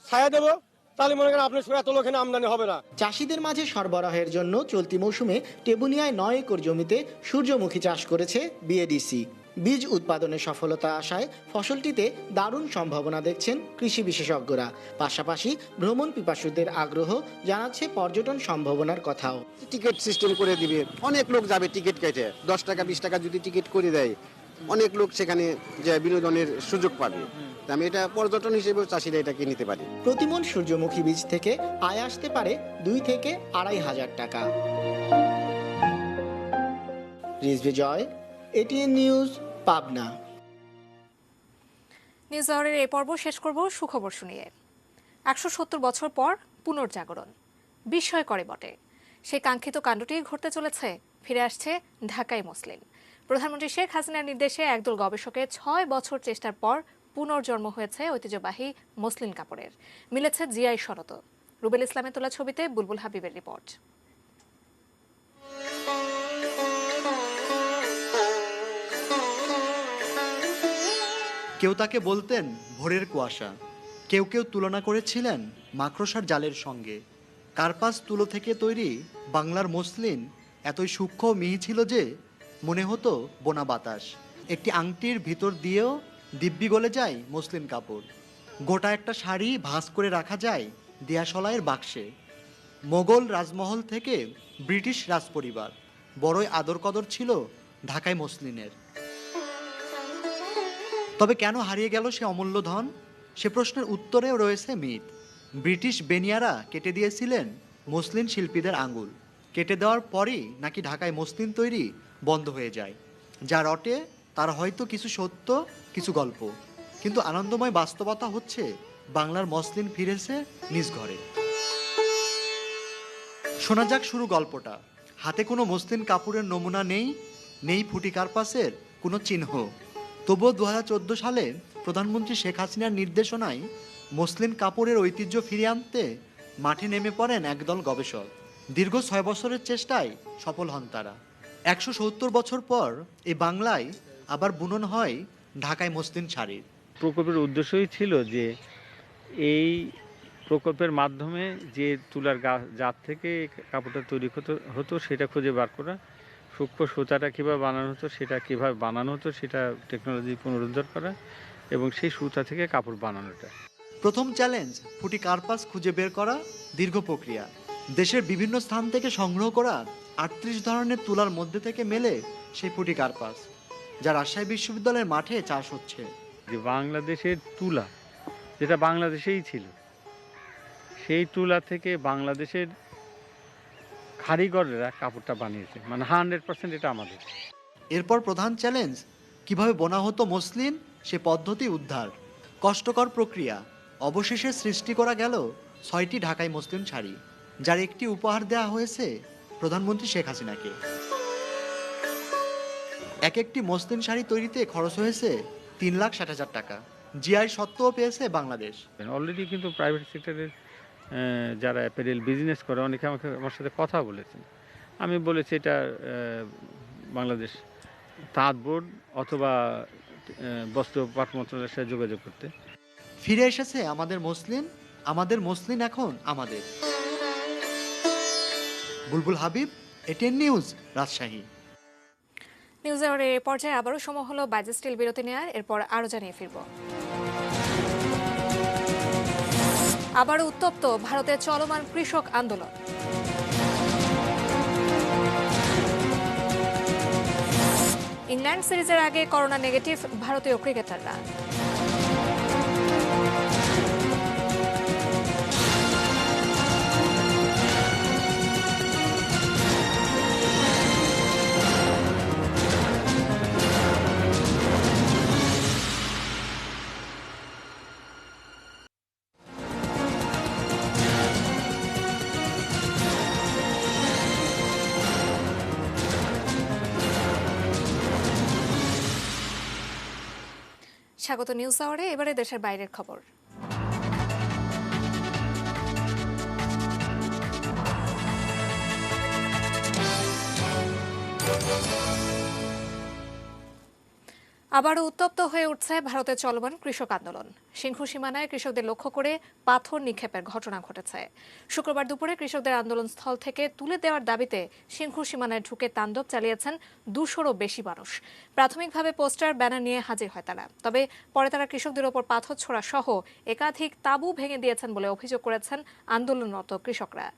ছায়া দেবো, তাহলে মনে করেন আপনার এত লোক আমদানি হবে না। চাষিদের মাঝে সরবরাহের জন্য চলতি মৌসুমে টেবুনিয়ায় 9 একর জমিতে সূর্যমুখী চাষ করেছে বিএডিসি। বীজ উৎপাদনে সফলতা আসায় ফসলটিতে দারুণ সম্ভাবনা দেখছেন কৃষি বিশেষজ্ঞরা। পাশাপাশি ভ্রমণ পিপাসুদের আগ্রহ জানাচ্ছে পর্যটন সম্ভাবনার কথাও। টিকিট সিস্টেম করে দিবে, অনেক লোক যাবে টিকিট কেটে, 10 টাকা 20 টাকা যদি টিকিট করে দেয়, অনেক লোক সেখানে যে বিনোদনের সুযোগ পাবে। আমি এটা পর্যটন হিসেবে চাষিরা এটাকে নিতে পারি। প্রতিমন সূর্যমুখী বীজ থেকে আয় আসতে পারে 2 থেকে 2,500 টাকা। রিজভি জয়, এটিএন নিউজ, পাবনা। নিউজ আওয়ারের এই পর্ব শেষ করব সুখবর শুনিয়ে। 170 বছর পর পুনর্জাগরণ, বিস্ময় করে বটে। সেই কাঙ্ক্ষিত কাণ্ডটি ঘটতে চলেছে, ফিরে আসছে ঢাকাই মসলিন। প্রধানমন্ত্রী শেখ হাসিনার নির্দেশে একদল গবেষকের 6 বছর চেষ্টার পর পুনর্জন্ম হয়েছে ঐতিহ্যবাহী মসলিন কাপড়ের। মিলেছে জিআই সনদ। রুবেল ইসলামের তোলা ছবিতে বুলবুল হাবিবের রিপোর্ট। কেউ তাকে বলতেন ভোরের কুয়াশা, কেউ কেউ তুলনা করেছিলেন মাকড়সার জালের সঙ্গে। কার্পাস তুলো থেকে তৈরি বাংলার মসলিন এতই সূক্ষ্ম মিহি ছিল যে মনে হতো বোনা বাতাস। একটি আংটির ভিতর দিয়েও দিব্যি গলে যায় মসলিন কাপড়। গোটা একটা শাড়ি ভাঁজ করে রাখা যায় দিয়াশলাইয়ের বাক্সে। মোগল রাজমহল থেকে ব্রিটিশ রাজপরিবার বড়ই আদর কদর ছিল ঢাকাই মসলিনের। তবে কেন হারিয়ে গেল সে অমূল্য ধন? সে প্রশ্নের উত্তরেও রয়েছে মিথ। ব্রিটিশ বেনিয়ারা কেটে দিয়েছিলেন মসলিন শিল্পীদের আঙুল। কেটে দেওয়ার পরই নাকি ঢাকায় মসলিন তৈরি বন্ধ হয়ে যায়। যা রটে তার হয়তো কিছু সত্য, কিছু গল্প, কিন্তু আনন্দময় বাস্তবতা হচ্ছে বাংলার মসলিন ফিরেছে নিজ ঘরে। শোনা যাক শুরু গল্পটা। হাতে কোনো মসলিন কাপড়ের নমুনা নেই, নেই ফুটি কার্পাসের কোনো চিহ্ন। তবুও 2014 সালে প্রধানমন্ত্রী শেখ হাসিনার নির্দেশনায় মসলিন কাপড়ের ঐতিহ্য ফিরিয়ে আনতে মাঠে নেমে পড়েন একদল গবেষক। দীর্ঘ 6 বছরের চেষ্টায় সফল হন তারা। 170 বছর পর এই বাংলায় আবার বুনন হয় ঢাকায় মসলিন শাড়ির। প্রকল্পের উদ্দেশ্যই ছিল যে এই প্রকল্পের মাধ্যমে যে তুলার জাত থেকে কাপড়টা তৈরি হতো সেটা খুঁজে বার করা, সূক্ষ্ম সুতাটা কীভাবে বানানো হতো সেটা কীভাবে বানানো হতো সেটা টেকনোলজি পুনরুদ্ধার করা এবং সেই সুতা থেকে কাপড় বানানোটা। প্রথম চ্যালেঞ্জ ফুটি কার্পাস খুঁজে বের করা। দীর্ঘ প্রক্রিয়া। দেশের বিভিন্ন স্থান থেকে সংগ্রহ করা 38 ধরনের তুলার মধ্যে থেকে মেলে সেই ফুটি কার্পাস, যা রাজশাহী বিশ্ববিদ্যালয়ের মাঠে চাষ হচ্ছে। যে বাংলাদেশের তুলা যেটা বাংলাদেশেই ছিল, সেই তুলা থেকে বাংলাদেশের কারিগররা কাপড়টা বানিয়েছে, মানে 100% এটা আমাদের। এরপর প্রধান চ্যালেঞ্জ কিভাবে বোনা হতো মসলিন, সে পদ্ধতি উদ্ধার। কষ্টকর প্রক্রিয়া। অবশেষে সৃষ্টি করা গেল 6টি ঢাকাই মসলিন শাড়ি, যার একটি উপহার দেওয়া হয়েছে প্রধানমন্ত্রী শেখ হাসিনাকে। এক একটি মসলিন শাড়ি তৈরিতে খরচ হয়েছে 3,60,000 টাকা। জিআই সত্ত্বও পেয়েছে বাংলাদেশ। অলরেডি কিন্তু প্রাইভেট সেক্টরের যারা অ্যাপারেল বিজনেস করে অনেকে আমার সাথে কথা বলেছেন। আমি বলেছি এটা বাংলাদেশ তাঁত বোর্ড অথবা বস্ত্র পাট মন্ত্রণালয়ের সাথে যোগাযোগ করতে। ফিরে এসেছে আমাদের মসলিন এখন আমাদের। Bulbul Habib, ATN news, Rajshahi. News আওয়ারের এই পর্যায়ে আবারও সময় হলো বাজে স্টিল বিরতি নেওয়ার। এরপর আরও জানিয়ে ফিরব। আবারও উত্তপ্ত ভারতের চলমান কৃষক আন্দোলন। ইংল্যান্ড সিরিজের আগে করোনা নেগেটিভ ভারতীয় ক্রিকেটাররা। স্বাগত নিউজ আওয়ারে। এবারে দেশের বাইরের খবর। আবারও উত্তপ্ত হয়ে উঠছে ভারতের চলমান কৃষক আন্দোলন। সিংহু সীমানায় কৃষকদের লক্ষ্য করে পাথর নিক্ষেপের ঘটনা ঘটেছে। শুক্রবার দুপুরে কৃষকদের আন্দোলন স্থল থেকে তুলে দেওয়ার দাবিতে সিংহু সীমানায় ঢুকে তাণ্ডব চালিয়েছেন 200-রও বেশি মানুষ। প্রাথমিকভাবে পোস্টার, ব্যানার নিয়ে হাজির হয় তারা। তবে পরে তারা কৃষকদের ওপর পাথর ছোড়া সহ একাধিক তাঁবু ভেঙে দিয়েছেন বলে অভিযোগ করেছেন আন্দোলনরত কৃষকরা।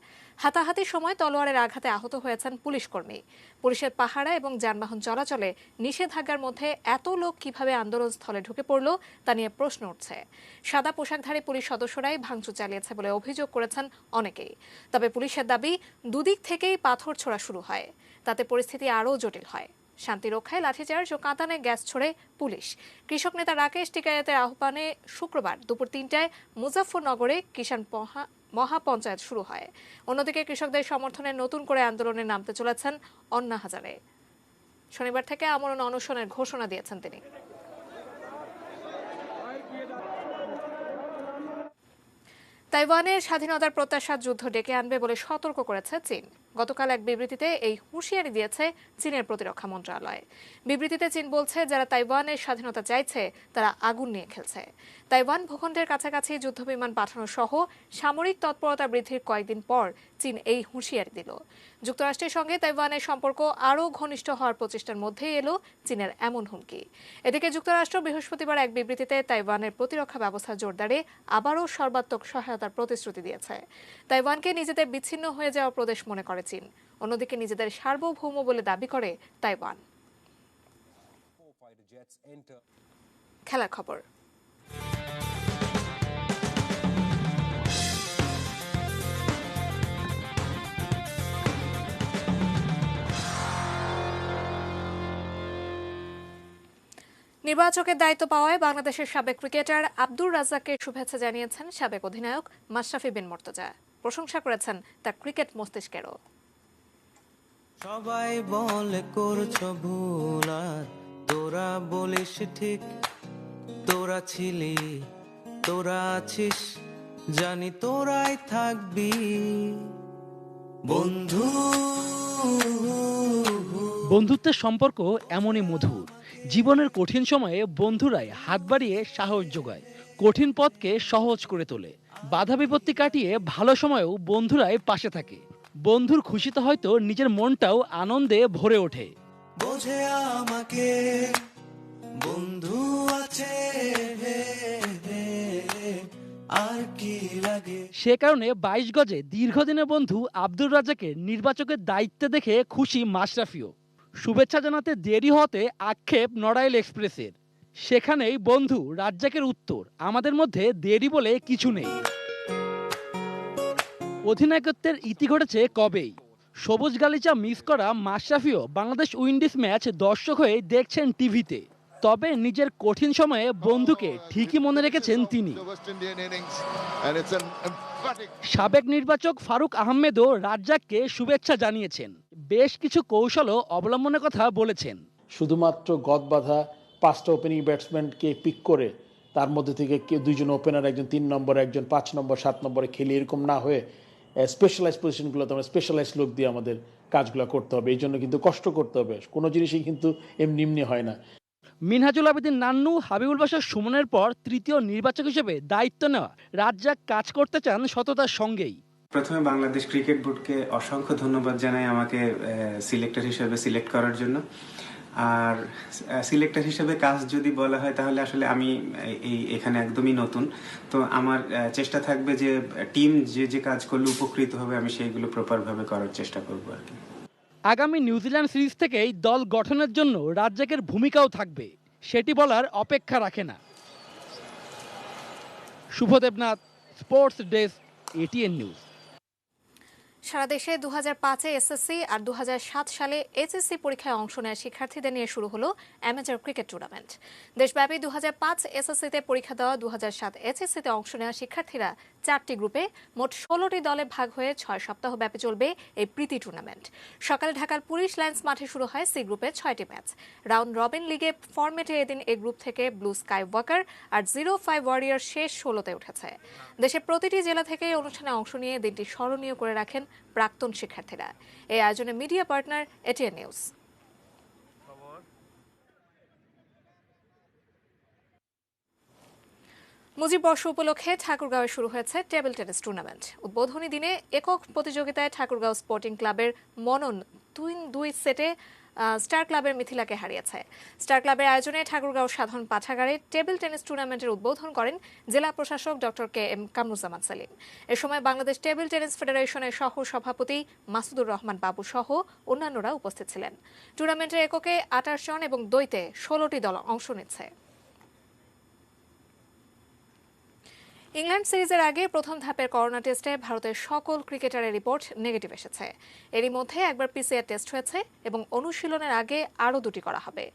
হাতাহাতির সময় তলোয়ারের আঘাতে আহত হয়েছেন পুলিশ কর্মী। পুলিশের পাহারা এবং যানবাহন চলাচলে নিষেধাজ্ঞার মধ্যে এত লোক কিভাবে আন্দোলনস্থলে ঢুকে পড়ল তা নিয়ে প্রশ্ন উঠছে। সাদা পোশাকধারী পুলিশ সদস্যরাই ভাঙচুর চালিয়েছে বলে অভিযোগ করেছেন অনেকেই। তবে পুলিশের দাবি, দুদিক থেকেই পাথর ছোড়া শুরু হয়, তাতে পরিস্থিতি আরও জটিল হয়। শান্তি রক্ষায় লাঠিচার্জ ও কাঁদানে গ্যাস ছোড়ে পুলিশ। কৃষক নেতা রাকেশ টিকায়েতের আহ্বানে শুক্রবার দুপুর 3টায় মুজাফফরনগরে কিষাণ মহাপঞ্চায়েত শুরু হয়। অন্যদিকে কৃষকদের সমর্থনে নতুন করে আন্দোলনে নামতে চলেছেন অন্না হাজারে। শনিবার থেকে আমরণ অনশনের ঘোষণা দিয়েছেন তিনি। তাইওয়ানের স্বাধীনতার প্রত্যাশার যুদ্ধ ডেকে আনবে বলে সতর্ক করেছে চীন। গতকাল এক বিবৃতিতে এই হুঁশিয়ারি দিয়েছে চীনের প্রতিরক্ষা মন্ত্রণালয়। বিবৃতিতে চীন বলছে, যারা তাইওয়ানের স্বাধীনতা চাইছে তারা আগুন নিয়ে খেলছে। তাইওয়ান ভূখণ্ডের কাছাকাছি যুদ্ধবিমান পাঠানো সহ সামরিক তৎপরতা বৃদ্ধির কয়েকদিন পর চীন এই হুঁশিয়ারি দিল। যুক্তরাষ্ট্রের সঙ্গে তাইওয়ানের সম্পর্ক আরও ঘনিষ্ঠ হওয়ার প্রচেষ্টার মধ্যেই এলো চীনের এমন হুমকি। এদিকে যুক্তরাষ্ট্র বৃহস্পতিবার এক বিবৃতিতে তাইওয়ানের প্রতিরক্ষা ব্যবস্থা জোরদারে আবারও সর্বাত্মক সহায়তার প্রতিশ্রুতি দিয়েছে। তাইওয়ানকে নিজেদের বিচ্ছিন্ন হয়ে যাওয়া প্রদেশ মনে করে চীন। অন্যদিকে নিজেদের সার্বভৌম বলে দাবি করে তাইওয়ান। খেলার খবর। নির্বাচকের দায়িত্ব পাওয়ায় বাংলাদেশের সাবেক ক্রিকেটার আব্দুর রাজ্জাককে শুভেচ্ছা জানিয়েছেন সাবেক অধিনায়ক মাশরাফি বিন মুর্তজা। প্রশংসা করেছেন তার ক্রিকেট মস্তিষ্কেরও। সবাই বলে করছো ভুল আর তোরা বলিস ঠিক, তোরা ছিলি, তোরা আছিস, জানি তোরাই থাকবি বন্ধু। বন্ধুত্বের সম্পর্ক এমনই মধুর। জীবনের কঠিন সময়ে বন্ধুরাই হাত বাড়িয়ে সাহস যোগায়, কঠিন পথকে সহজ করে তোলে। বাধা বিপত্তি কাটিয়ে ভালো সময়েও বন্ধুরাই পাশে থাকে। বন্ধুর খুশিতে হয়তো নিজের মনটাও আনন্দে ভরে ওঠে। বোঝে আমাকে বন্ধু আছে আর কি লাগে। সে কারণে 22 গজে দীর্ঘদিনের বন্ধু আব্দুর রাজ্জাকের নির্বাচকের দায়িত্বে দেখে খুশি মাশরাফিও। শুভেচ্ছা জানাতে দেরি হতে আক্ষেপ নড়াইল এক্সপ্রেসের। সেখানেই বন্ধু রাজ্জাকের উত্তর, আমাদের মধ্যে দেরি বলে কিছু নেই। অধিনায়কত্বের ইতি ঘটেছে কবেই। সবুজ গালিচা মিস করা মাশরাফিও বাংলাদেশ উইন্ডিজ ম্যাচ দর্শক হয়ে দেখছেন টিভিতে। তবে নিজের কঠিন সময়ে বন্ধুকে ঠিকই মনে রেখেছেন তিনি। সাবেক নির্বাচক ফারুক আহমেদও রাজ্জাককে শুভেচ্ছা জানিয়েছেন। বেশ কিছু কৌশলও অবলম্বনের কথা বলেছেন। শুধুমাত্র গদ বাঁধা 5টা ওপেনিং ব্যাটসম্যানকে পিক করে তার মধ্যে থেকে দুইজন ওপেনার, একজন 3 নম্বর, একজন 5 নম্বর, 7 নম্বরে খেলি, এরকম না হয়ে স্পেশালাইজ পজিশনগুলোতে আমরা স্পেশালাইজ লোক দিয়ে আমাদের কাজগুলো করতে হবে। এই জন্য কিন্তু কষ্ট করতে হবে, কোনো জিনিসই কিন্তু এমনি হয় না। মিনহাজুল আবেদিন নান্নু, হাবিবুল বাশার সুমনের পর তৃতীয় নির্বাচক হিসেবে দায়িত্ব নেওয়া রাজ্জাক কাজ করতে চান সততার সঙ্গেই। প্রথমে বাংলাদেশ ক্রিকেট বোর্ডকে অসংখ্য ধন্যবাদ জানাই আমাকে সিলেক্টর হিসেবে সিলেক্ট করার জন্য। আর সিলেক্টর হিসেবে কাজ যদি বলা হয় তাহলে আসলে আমি এখানে একদমই নতুন, তো আমার চেষ্টা থাকবে যে টিম যে কাজ করলে উপকৃত হবে আমি সেইগুলো প্রপারভাবে করার চেষ্টা করবো আর কি। আগামী নিউজিল্যান্ড সিরিজ থেকেই দল গঠনের জন্য রাজ্জাকের ভূমিকাও থাকবে, সেটি বলার অপেক্ষা রাখে না। Shubho Debnath, sports desk, ATN news. সারা দেশে 2005-এ এসএসসি আর 2007 সালে এইচএসসি পরীক্ষায় অংশ নেওয়া শিক্ষার্থীদের নিয়ে শুরু হলো অ্যামেচার ক্রিকেট টুর্নামেন্ট। দেশব্যাপী 2005 এসএসসিতে পরীক্ষা দেওয়া, 2007 এইচএসসিতে অংশ নেওয়া শিক্ষার্থীরা 4টি গ্রুপে মোট 16টি দলে ভাগ হয়ে 6 সপ্তাহ ব্যাপী চলবে এই প্রীতি টুর্নামেন্ট। সকালে ঢাকার পুলিশ লাইন্স মাঠে শুরু হয় সি গ্রুপে 6টি ম্যাচ। রাউন্ড রবিন লিগে ফরম্যাটে এদিন এ গ্রুপ থেকে ব্লু স্কাই ওয়াকার আর 05 ওয়ারিয়র শেষ 16তে উঠেছে। দেশের প্রতিটি জেলা থেকে অনুষ্ঠানে অংশ নিয়ে দিনটি স্মরণীয় করে রাখেন প্রাক্তন শিক্ষার্থীরা। এই আয়োজনে মিডিয়া পার্টনার এটিএন নিউজ। মুজিববর্ষ উপলক্ষে ঠাকুরগাঁওয়ে শুরু হয়েছে টেবিল টেনিস টুর্নামেন্ট। উদ্বোধনী দিনে একক প্রতিযোগিতায় ঠাকুরগাঁও স্পোর্টিং ক্লাবের মনন 2 সেটে স্টার ক্লাবের মিথিলাকে হারিয়েছে। স্টার ক্লাবের আয়োজনে ঠাকুরগাঁও সাধারণ পাঠাগারে টেবিল টেনিস টুর্নামেন্টের উদ্বোধন করেন জেলা প্রশাসক ডক্টর KM কামরুজ্জামান সেলিম। এ সময় বাংলাদেশ টেবিল টেনিস ফেডারেশনের সহ সভাপতি মাসুদুর রহমান বাবু সহ অন্যান্যরা উপস্থিত ছিলেন। টুর্নামেন্টের এককে 28 জন এবং দ্বৈতে 16টি দল অংশ নিচ্ছে। ইংল্যান্ড সিরিজের আগে প্রথম ধাপের করোনা টেস্টে ভারতের সকল ক্রিকেটারের রিপোর্ট নেগেটিভ এসেছে। এরই মধ্যে একবার PCR টেস্ট হয়েছে এবং অনুশীলনের আগে আরও 2টি করা হবে।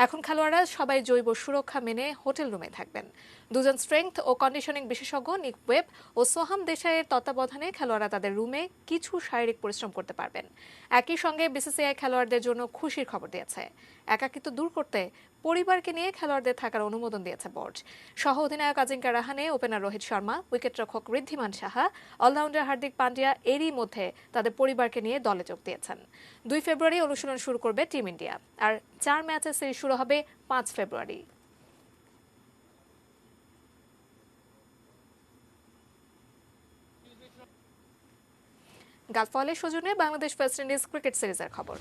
এখন খেলোয়াড়রা সবাই জৈব সুরক্ষা মেনে হোটেল রুমে থাকবেন। দুজন স্ট্রেংথ ও কন্ডিশনিং বিশেষজ্ঞ নিক ওয়েব ও সোহাম দেশাইয়ের তত্ত্বাবধানে খেলোয়াড়রা তাদের রুমে কিছু শারীরিক পরিশ্রম করতে পারবেন। একই সঙ্গে BCCI খেলোয়াড়দের জন্য খুশির খবর দিয়েছে। একাকিত্ব দূর করতে পরিবারকে নিয়ে খেলোয়াড়দের থাকার অনুমোদন দিয়েছে বোর্ড। সহ অধিনায়ক আজিঙ্কা রাহানে, ওপেনার রোহিত শর্মা, উইকেটরক্ষক ঋদ্ধিমান সাহা, অলরাউন্ডার হার্দিক পান্ডিয়া এরই মধ্যে তাদের পরিবারকে নিয়ে দলে যোগ দিয়েছেন। 2 ফেব্রুয়ারি অনুশীলন শুরু করবে টিম ইন্ডিয়া, আর 4 ম্যাচের সিরিজ শুরু হবে 5 ফেব্রুয়ারি। গালফ অয়েলের সৌজন্যে বাংলাদেশ ওয়েস্ট ইন্ডিজ ক্রিকেট সিরিজের খবর।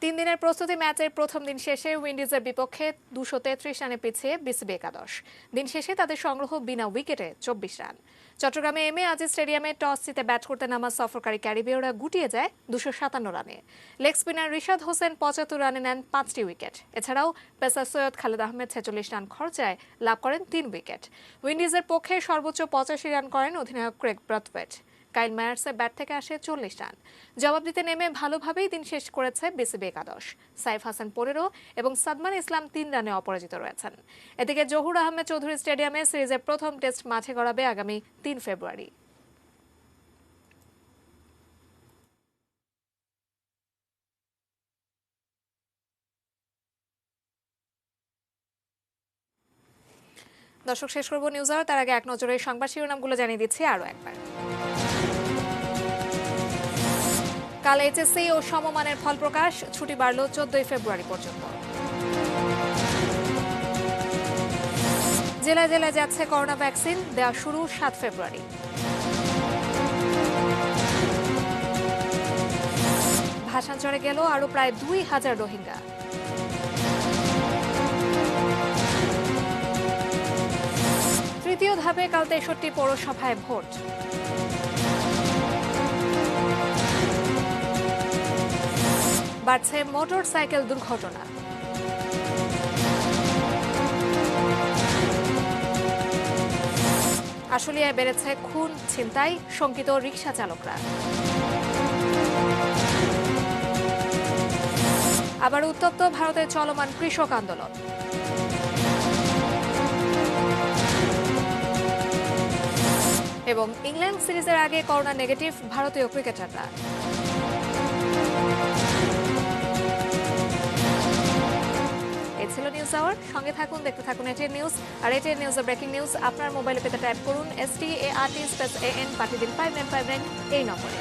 তিন দিনের প্রস্তুতি ম্যাচের প্রথম দিন শেষে উইন্ডিজের বিপক্ষে 233 রানে পিছিয়ে BCB একাদশ। দিন শেষে তাদের সংগ্রহ বিনা উইকেটে 24 রান। চট্টগ্রামে এমএ আজিজ স্টেডিয়ামে টস জিতে ব্যাট করতে নামা সফরকারী ক্যারিবীয়রা গুটিয়ে যায় 257 রানে। লেগ স্পিনার রিশাদ হোসেন 75 রানে নেন 5টি উইকেট। এছাড়াও পেসার সৈয়দ খালেদ আহমেদ 46 রান খরচায় লাভ করেন 3 উইকেট। উইন্ডিজের পক্ষে সর্বোচ্চ 85 রান করেন অধিনায়ক ক্রেগ ব্রাথওয়েট। কাইল মায়ার্সের ব্যাট থেকে আসে 40 রান। জবাব দিতে নেমে ভালোভাবেই দিন শেষ করেছে BCB একাদশ। সাইফ হাসান 15 এবং সাদমান ইসলাম 3 রানে অপরাজিত রয়েছেন। এদিকে জহুর আহমেদ চৌধুরী স্টেডিয়ামে সিরিজের প্রথম টেস্ট মাঠে গড়াবে আগামী 3 ফেব্রুয়ারি। দর্শক, শেষ করব নিউজ আওয়ার, তার আগে এক নজরে সংবাদ শিরোনামগুলো জানিয়ে দিচ্ছি আরও একবার। কাল HSC ও সমমানের ফল প্রকাশ, ছুটি বাড়ল 14 ফেব্রুয়ারি পর্যন্ত। জেলায় জেলায় যাচ্ছে করোনা ভ্যাকসিন, দেওয়া শুরু 7 ফেব্রুয়ারি। ভাসানচরে গেল আরও প্রায় 2000 রোহিঙ্গা। তৃতীয় ধাপে কাল 63 পৌরসভায় ভোট। বাড়ছে মোটর সাইকেল দুর্ঘটনা। আশুলিয়ায় বেড়েছে খুন, ছিনতাই, শঙ্কিত রিকশা চালকরা। আবার উত্তপ্ত ভারতের চলমান কৃষক আন্দোলন। এবং ইংল্যান্ড সিরিজের আগে করোনা নেগেটিভ ভারতীয় ক্রিকেটাররা। এই ছিল নিউজ আওয়ার। সঙ্গে থাকুন, দেখতে থাকুন এটিএন নিউজ। আর এটিএন নিউজের ব্রেকিং নিউজ আপনার মোবাইলে পেতে টাইপ করুন START SPACE AN, পাঠিয়ে দিন 5959 এই নম্বরে।